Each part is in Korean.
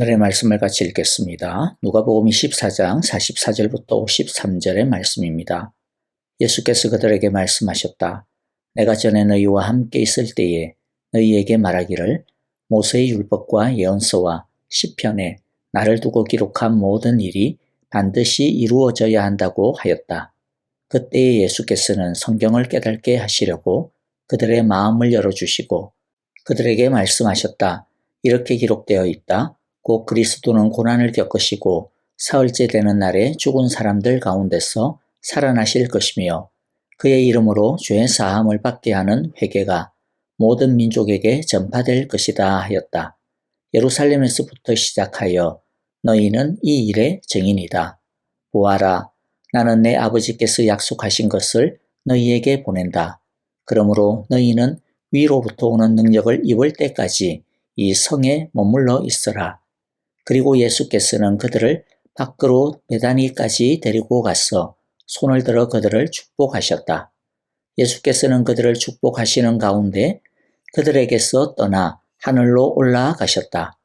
오늘의 말씀을 같이 읽겠습니다. 누가복음 14장 44절부터 53절의 말씀입니다. 예수께서 그들에게 말씀하셨다. 내가 전에 너희와 함께 있을 때에 너희에게 말하기를 모세의 율법과 예언서와 시편에 나를 두고 기록한 모든 일이 반드시 이루어져야 한다고 하였다. 그때에 예수께서는 성경을 깨닫게 하시려고 그들의 마음을 열어주시고 그들에게 말씀하셨다. 이렇게 기록되어 있다. 곧 그리스도는 고난을 겪으시고 사흘째 되는 날에 죽은 사람들 가운데서 살아나실 것이며 그의 이름으로 죄 사함을 받게 하는 회개가 모든 민족에게 전파될 것이다 하였다. 예루살렘에서부터 시작하여 너희는 이 일의 증인이다. 보아라, 나는 내 아버지께서 약속하신 것을 너희에게 보낸다. 그러므로 너희는 위로부터 오는 능력을 입을 때까지 이 성에 머물러 있으라. 그리고 예수께서는 그들을 밖으로 베다니까지 데리고 가서 손을 들어 그들을 축복하셨다. 예수께서는 그들을 축복하시는 가운데 그들에게서 떠나 하늘로 올라가셨다.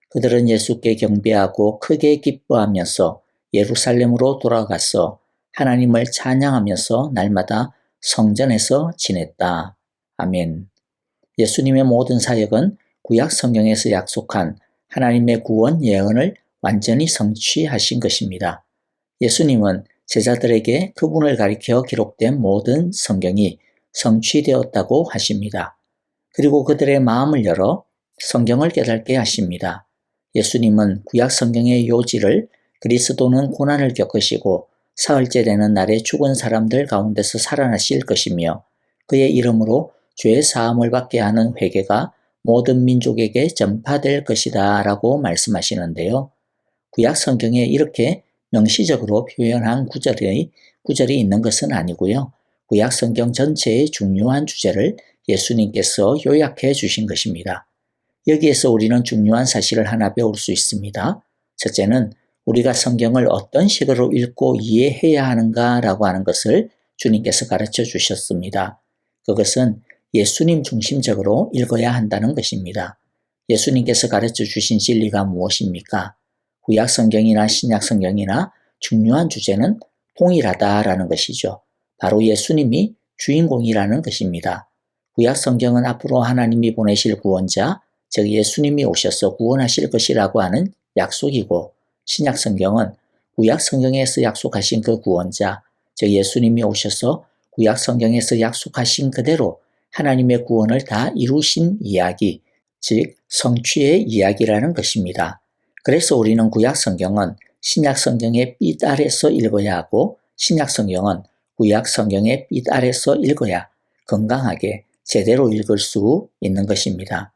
그들은 예수께 경배하고 크게 기뻐하면서 예루살렘으로 돌아가서 하나님을 찬양하면서 날마다 성전에서 지냈다. 아멘. 예수님의 모든 사역은 구약 성경에서 약속한 하나님의 구원 예언을 완전히 성취하신 것입니다. 예수님은 제자들에게 그분을 가리켜 기록된 모든 성경이 성취되었다고 하십니다. 그리고 그들의 마음을 열어 성경을 깨닫게 하십니다. 예수님은 구약 성경의 요지를 그리스도는 고난을 겪으시고 사흘째 되는 날에 죽은 사람들 가운데서 살아나실 것이며 그의 이름으로 죄 사함을 받게 하는 회개가 모든 민족에게 전파될 것이다 라고 말씀하시는데요. 구약 성경에 이렇게 명시적으로 표현한 구절이 있는 것은 아니고요. 구약 성경 전체의 중요한 주제를 예수님께서 요약해 주신 것입니다. 여기에서 우리는 중요한 사실을 하나 배울 수 있습니다. 첫째는 우리가 성경을 어떤 식으로 읽고 이해해야 하는가라고 하는 것을 주님께서 가르쳐 주셨습니다. 그것은 예수님 중심적으로 읽어야 한다는 것입니다. 예수님께서 가르쳐 주신 진리가 무엇입니까? 구약 성경이나 신약 성경이나 중요한 주제는 동일하다라는 것이죠. 바로 예수님이 주인공이라는 것입니다. 구약 성경은 앞으로 하나님이 보내실 구원자, 즉 예수님이 오셔서 구원하실 것이라고 하는 약속이고 신약 성경은 구약 성경에서 약속하신 그 구원자, 즉 예수님이 오셔서 구약 성경에서 약속하신 그대로 하나님의 구원을 다 이루신 이야기, 즉 성취의 이야기라는 것입니다. 그래서 우리는 구약 성경은 신약 성경의 빛 아래서 읽어야 하고 신약 성경은 구약 성경의 빛 아래서 읽어야 건강하게 제대로 읽을 수 있는 것입니다.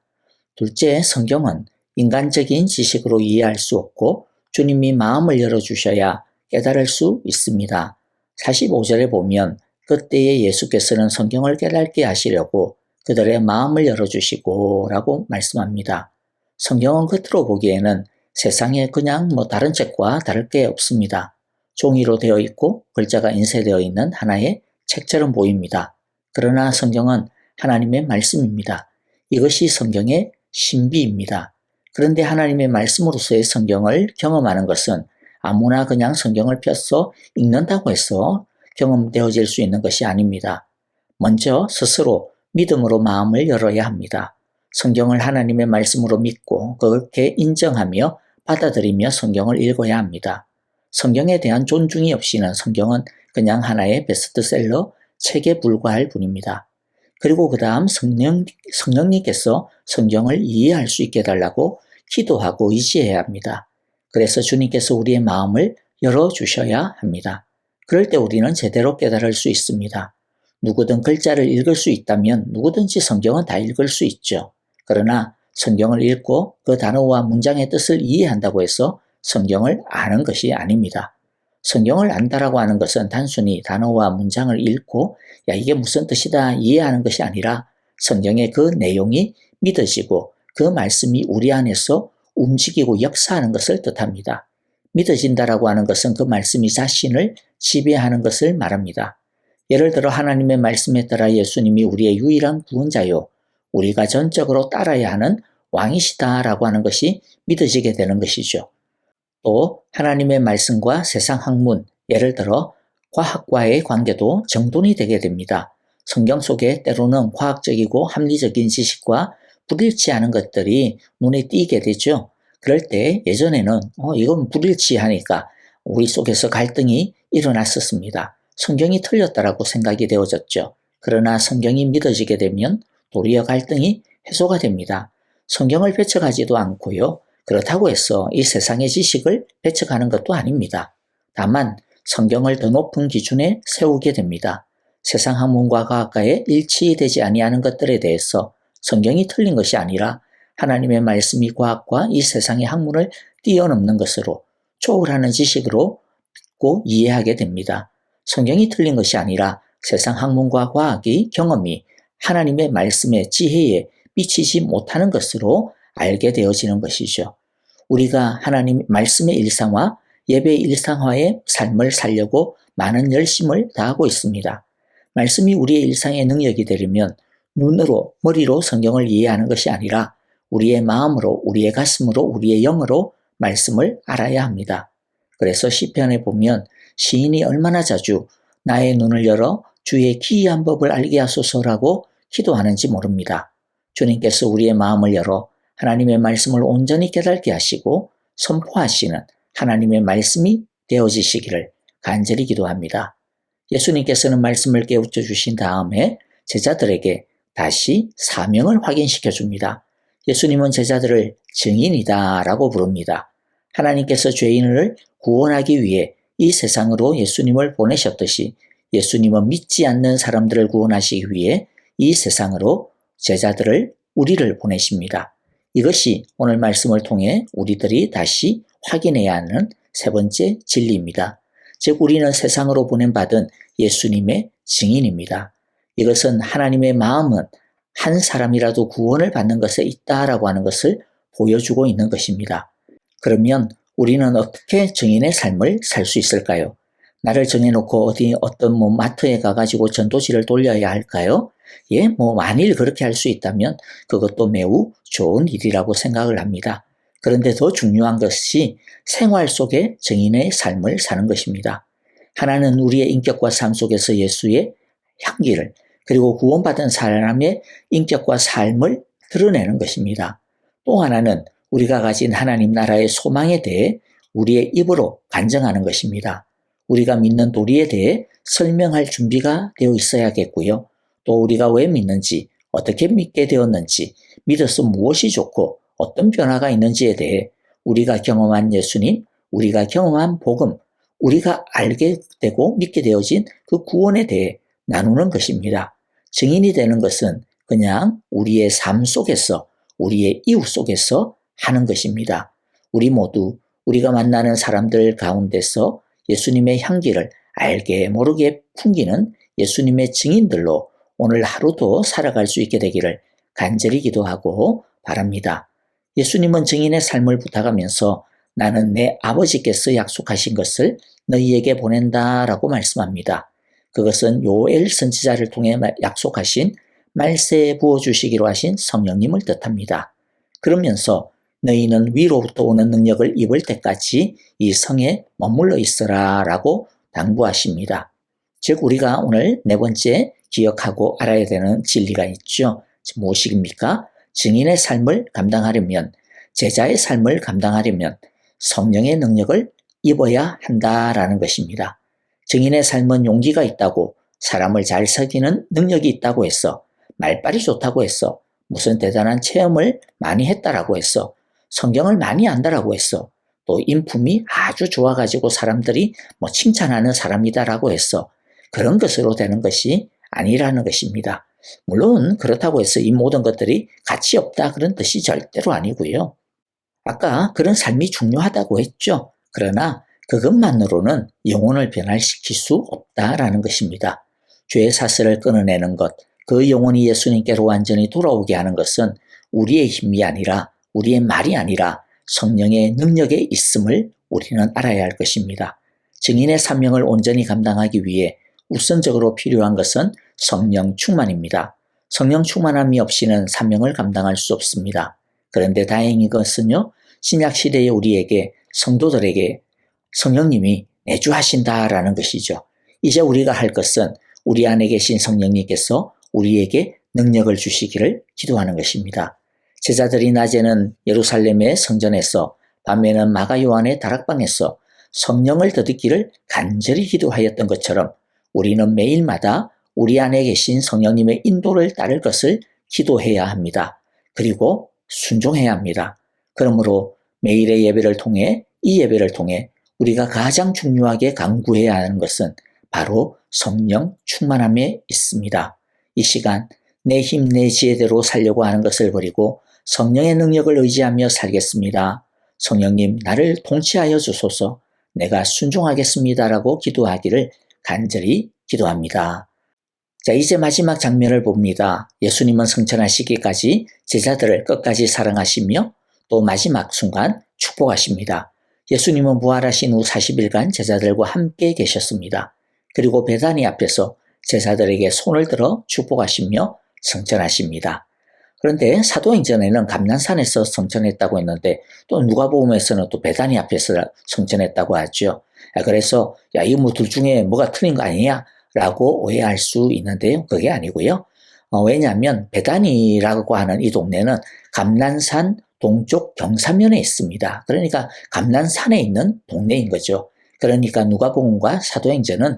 둘째, 성경은 인간적인 지식으로 이해할 수 없고 주님이 마음을 열어주셔야 깨달을 수 있습니다. 45절에 보면 그때에 예수께서는 성경을 깨닫게 하시려고 그들의 마음을 열어주시고 라고 말씀합니다. 성경은 겉으로 보기에는 세상에 그냥 다른 책과 다를 게 없습니다. 종이로 되어 있고 글자가 인쇄되어 있는 하나의 책처럼 보입니다. 그러나 성경은 하나님의 말씀입니다. 이것이 성경의 신비입니다. 그런데 하나님의 말씀으로서의 성경을 경험하는 것은 아무나 그냥 성경을 펴서 읽는다고 해서 경험되어질 수 있는 것이 아닙니다. 먼저 스스로 믿음으로 마음을 열어야 합니다. 성경을 하나님의 말씀으로 믿고 그렇게 인정하며 받아들이며 성경을 읽어야 합니다. 성경에 대한 존중이 없이는 성경은 그냥 하나의 베스트셀러 책에 불과할 뿐입니다. 그리고 그 다음 성령님께서 성경을 이해할 수 있게 해달라고 기도하고 의지해야 합니다. 그래서 주님께서 우리의 마음을 열어주셔야 합니다. 그럴 때 우리는 제대로 깨달을 수 있습니다. 누구든 글자를 읽을 수 있다면 누구든지 성경은 다 읽을 수 있죠. 그러나 성경을 읽고 그 단어와 문장의 뜻을 이해한다고 해서 성경을 아는 것이 아닙니다. 성경을 안다라고 하는 것은 단순히 단어와 문장을 읽고 야 이게 무슨 뜻이다 이해하는 것이 아니라 성경의 그 내용이 믿어지고 그 말씀이 우리 안에서 움직이고 역사하는 것을 뜻합니다. 믿어진다라고 하는 것은 그 말씀이 자신을 지배하는 것을 말합니다. 예를 들어 하나님의 말씀에 따라 예수님이 우리의 유일한 구원자요. 우리가 전적으로 따라야 하는 왕이시다라고 하는 것이 믿어지게 되는 것이죠. 또 하나님의 말씀과 세상 학문, 예를 들어 과학과의 관계도 정돈이 되게 됩니다. 성경 속에 때로는 과학적이고 합리적인 지식과 불일치하는 것들이 눈에 띄게 되죠. 그럴 때 예전에는 이건 불일치하니까 우리 속에서 갈등이 일어났었습니다. 성경이 틀렸다라고 생각이 되어졌죠. 그러나 성경이 믿어지게 되면 도리어 갈등이 해소가 됩니다. 성경을 배척하지도 않고요. 그렇다고 해서 이 세상의 지식을 배척하는 것도 아닙니다. 다만 성경을 더 높은 기준에 세우게 됩니다. 세상 학문과 과학과에 일치되지 아니하는 것들에 대해서 성경이 틀린 것이 아니라 하나님의 말씀이 과학과 이 세상의 학문을 뛰어넘는 것으로 초월하는 지식으로 믿고 이해하게 됩니다. 성경이 틀린 것이 아니라 세상 학문과 과학이 경험이 하나님의 말씀의 지혜에 미치지 못하는 것으로 알게 되어지는 것이죠. 우리가 하나님 말씀의 일상화, 예배의 일상화의 삶을 살려고 많은 열심을 다하고 있습니다. 말씀이 우리의 일상의 능력이 되려면 눈으로, 머리로 성경을 이해하는 것이 아니라 우리의 마음으로, 우리의 가슴으로, 우리의 영으로 말씀을 알아야 합니다. 그래서 시편에 보면 시인이 얼마나 자주 나의 눈을 열어 주의 기이한 법을 알게 하소서라고 기도하는지 모릅니다. 주님께서 우리의 마음을 열어 하나님의 말씀을 온전히 깨닫게 하시고 선포하시는 하나님의 말씀이 되어지시기를 간절히 기도합니다. 예수님께서는 말씀을 깨우쳐 주신 다음에 제자들에게 다시 사명을 확인시켜 줍니다. 예수님은 제자들을 증인이다 라고 부릅니다. 하나님께서 죄인을 구원하기 위해 이 세상으로 예수님을 보내셨듯이 예수님은 믿지 않는 사람들을 구원하시기 위해 이 세상으로 제자들을, 우리를 보내십니다. 이것이 오늘 말씀을 통해 우리들이 다시 확인해야 하는 세 번째 진리입니다. 즉 우리는 세상으로 보냄받은 예수님의 증인입니다. 이것은 하나님의 마음은 한 사람이라도 구원을 받는 것에 있다라고 하는 것을 보여주고 있는 것입니다. 그러면 우리는 어떻게 증인의 삶을 살 수 있을까요? 나를 정해놓고 어떤 마트에 가가지고 전도지를 돌려야 할까요? 만일 그렇게 할 수 있다면 그것도 매우 좋은 일이라고 생각을 합니다. 그런데 더 중요한 것이 생활 속에 증인의 삶을 사는 것입니다. 하나는 우리의 인격과 삶 속에서 예수의 향기를, 그리고 구원받은 사람의 인격과 삶을 드러내는 것입니다. 또 하나는 우리가 가진 하나님 나라의 소망에 대해 우리의 입으로 간증하는 것입니다. 우리가 믿는 도리에 대해 설명할 준비가 되어 있어야겠고요. 또 우리가 왜 믿는지, 어떻게 믿게 되었는지, 믿어서 무엇이 좋고 어떤 변화가 있는지에 대해 우리가 경험한 예수님, 우리가 경험한 복음, 우리가 알게 되고 믿게 되어진 그 구원에 대해 나누는 것입니다. 증인이 되는 것은 그냥 우리의 삶 속에서, 우리의 이웃 속에서 하는 것입니다. 우리 모두 우리가 만나는 사람들 가운데서 예수님의 향기를 알게 모르게 풍기는 예수님의 증인들로 오늘 하루도 살아갈 수 있게 되기를 간절히 기도하고 바랍니다. 예수님은 증인의 삶을 부탁하면서 나는 내 아버지께서 약속하신 것을 너희에게 보낸다라고 말씀합니다. 그것은 요엘 선지자를 통해 약속하신 말세에 부어주시기로 하신 성령님을 뜻합니다. 그러면서 너희는 위로부터 오는 능력을 입을 때까지 이 성에 머물러 있어라 라고 당부하십니다. 즉 우리가 오늘 네 번째 기억하고 알아야 되는 진리가 있죠. 무엇입니까? 증인의 삶을 감당하려면, 제자의 삶을 감당하려면 성령의 능력을 입어야 한다라는 것입니다. 증인의 삶은 용기가 있다고, 사람을 잘 사귀는 능력이 있다고 해서, 말빨이 좋다고 해서, 무슨 대단한 체험을 많이 했다라고 해서, 성경을 많이 안다라고 해서, 또 인품이 아주 좋아가지고 사람들이 칭찬하는 사람이다라고 해서 그런 것으로 되는 것이 아니라는 것입니다. 물론 그렇다고 해서 이 모든 것들이 가치 없다 그런 뜻이 절대로 아니고요. 아까 그런 삶이 중요하다고 했죠. 그러나 그것만으로는 영혼을 변화시킬 수 없다라는 것입니다. 죄의 사슬을 끊어내는 것, 그 영혼이 예수님께로 완전히 돌아오게 하는 것은 우리의 힘이 아니라, 우리의 말이 아니라 성령의 능력에 있음을 우리는 알아야 할 것입니다. 증인의 사명을 온전히 감당하기 위해 우선적으로 필요한 것은 성령 충만입니다. 성령 충만함이 없이는 사명을 감당할 수 없습니다. 그런데 다행인 것은요, 신약시대의 우리에게, 성도들에게 성령님이 내주하신다라는 것이죠. 이제 우리가 할 것은 우리 안에 계신 성령님께서 우리에게 능력을 주시기를 기도하는 것입니다. 제자들이 낮에는 예루살렘의 성전에서, 밤에는 마가 요한의 다락방에서 성령을 더듬기를 간절히 기도하였던 것처럼 우리는 매일마다 우리 안에 계신 성령님의 인도를 따를 것을 기도해야 합니다. 그리고 순종해야 합니다. 그러므로 매일의 예배를 통해, 이 예배를 통해 우리가 가장 중요하게 강구해야 하는 것은 바로 성령 충만함에 있습니다. 이 시간 내 힘, 내 지혜대로 살려고 하는 것을 버리고 성령의 능력을 의지하며 살겠습니다. 성령님 나를 통치하여 주소서, 내가 순종하겠습니다라고 기도하기를 간절히 기도합니다. 자, 이제 마지막 장면을 봅니다. 예수님은 승천하시기까지 제자들을 끝까지 사랑하시며 또 마지막 순간 축복하십니다. 예수님은 부활하신 후 40일간 제자들과 함께 계셨습니다. 그리고 베다니 앞에서 제자들에게 손을 들어 축복하시며 승천하십니다. 그런데 사도행전에는 감난산에서 승천했다고 했는데 또 누가복음에서는 또 베다니 앞에서 승천했다고 하죠. 그래서 이거 뭐 둘 중에 뭐가 틀린 거 아니냐? 라고 오해할 수 있는데요. 그게 아니고요. 왜냐하면 베다니라고 하는 이 동네는 감난산 동쪽 경사면에 있습니다. 그러니까 감난산에 있는 동네인 거죠. 그러니까 누가복음과 사도행전은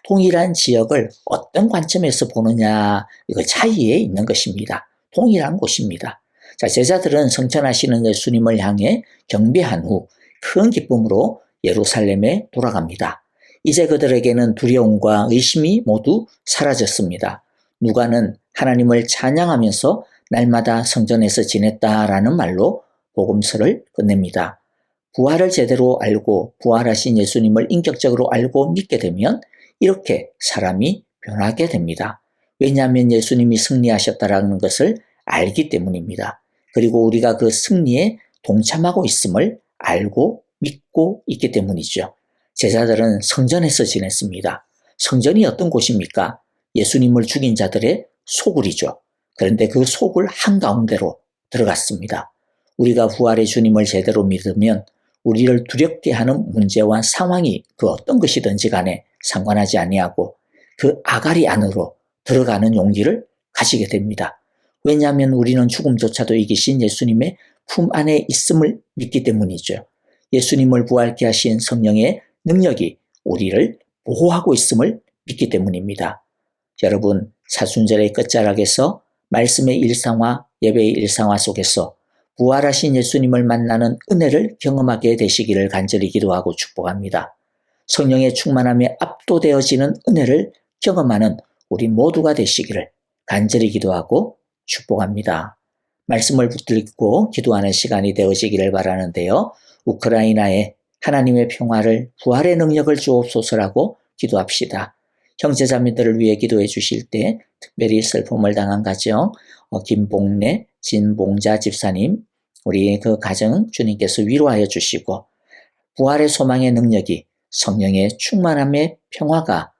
동일한 지역을 어떤 관점에서 보느냐 이거 차이에 있는 것입니다. 동일한 곳입니다. 자, 제자들은 승천하시는 예수님을 향해 경배한 후 큰 기쁨으로 예루살렘에 돌아갑니다. 이제 그들에게는 두려움과 의심이 모두 사라졌습니다. 누가는 하나님을 찬양하면서 날마다 성전에서 지냈다라는 말로 복음서를 끝냅니다. 부활을 제대로 알고 부활하신 예수님을 인격적으로 알고 믿게 되면 이렇게 사람이 변하게 됩니다. 왜냐하면 예수님이 승리하셨다라는 것을 알기 때문입니다. 그리고 우리가 그 승리에 동참하고 있음을 알고 믿고 있기 때문이죠. 제자들은 성전에서 지냈습니다. 성전이 어떤 곳입니까? 예수님을 죽인 자들의 소굴이죠. 그런데 그 소굴 한가운데로 들어갔습니다. 우리가 부활의 주님을 제대로 믿으면 우리를 두렵게 하는 문제와 상황이 그 어떤 것이든지 간에 상관하지 아니하고 그 아가리 안으로 들어가는 용기를 가지게 됩니다. 왜냐하면 우리는 죽음조차도 이기신 예수님의 품 안에 있음을 믿기 때문이죠. 예수님을 부활케 하신 성령의 능력이 우리를 보호하고 있음을 믿기 때문입니다. 여러분, 사순절의 끝자락에서 말씀의 일상화, 예배의 일상화 속에서 부활하신 예수님을 만나는 은혜를 경험하게 되시기를 간절히 기도하고 축복합니다. 성령의 충만함에 압도되어지는 은혜를 경험하는 우리 모두가 되시기를 간절히 기도하고 축복합니다. 말씀을 붙들고 기도하는 시간이 되어지기를 바라는데요. 우크라이나에 하나님의 평화를 부활의 능력을 주옵소서라고 기도합시다. 형제자매들을 위해 기도해 주실 때 특별히 슬픔을 당한 가정 김봉래, 진봉자 집사님 우리 그 가정 주님께서 위로하여 주시고 부활의 소망의 능력이 성령의 충만함의 평화가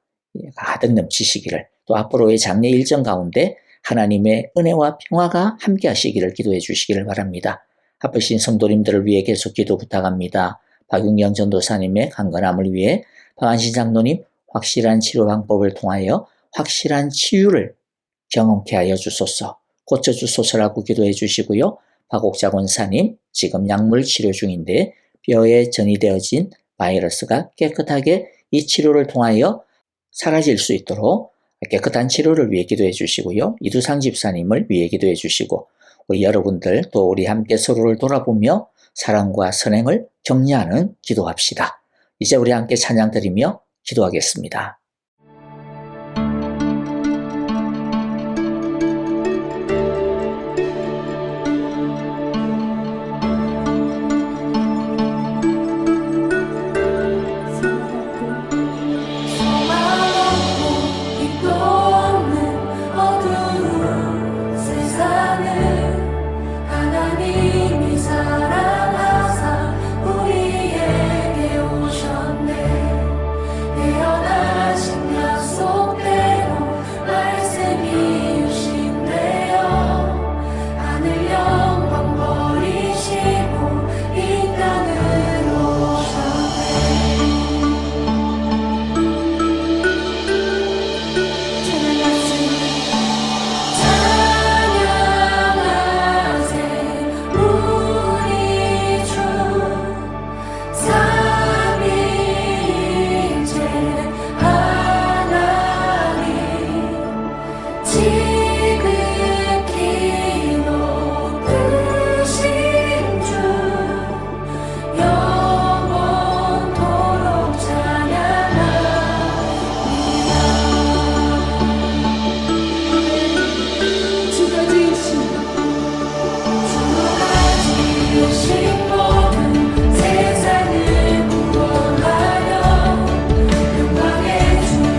가득 넘치시기를 또 앞으로의 장례 일정 가운데 하나님의 은혜와 평화가 함께 하시기를 기도해 주시기를 바랍니다. 아프신 성도님들을 위해 계속 기도 부탁합니다. 박윤경 전도사님의 강건함을 위해 박한신 장로님 확실한 치료 방법을 통하여 확실한 치유를 경험케 하여 주소서 고쳐주소서라고 기도해 주시고요. 박옥자 권사님 지금 약물 치료 중인데 뼈에 전이되어진 바이러스가 깨끗하게 이 치료를 통하여 사라질 수 있도록 깨끗한 치료를 위해 기도해 주시고요. 이두상 집사님을 위해 기도해 주시고 우리 여러분들 또 우리 함께 서로를 돌아보며 사랑과 선행을 격려하는 기도합시다. 이제 우리 함께 찬양 드리며 기도하겠습니다. 세상을 구원하려 영광의 주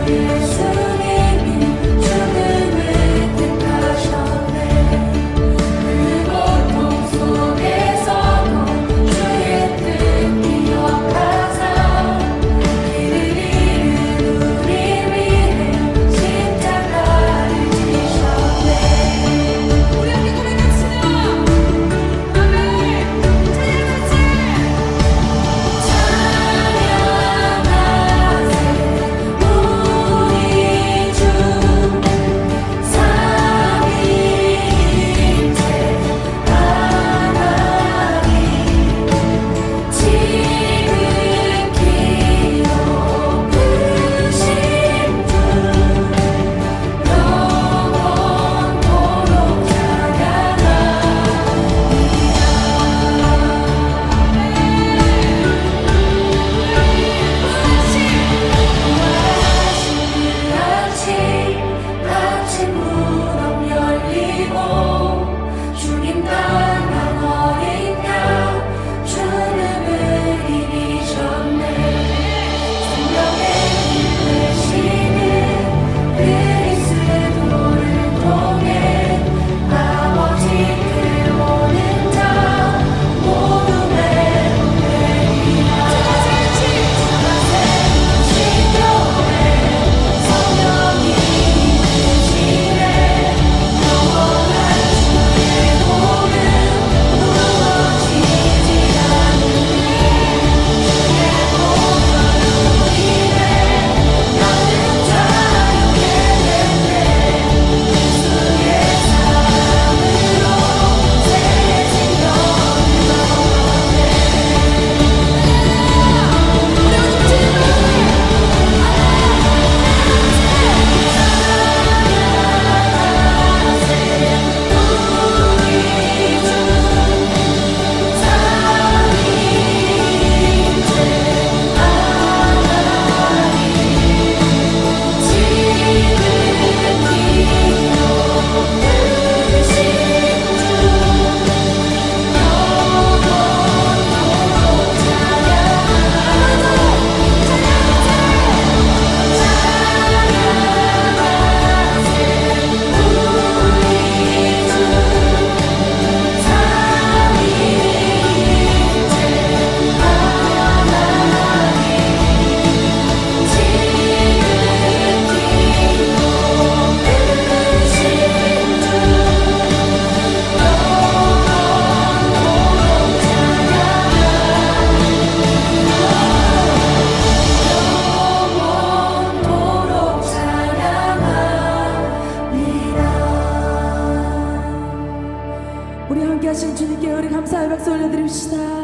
함께 하신 주님께 우리 감사의 박수 올려드립시다.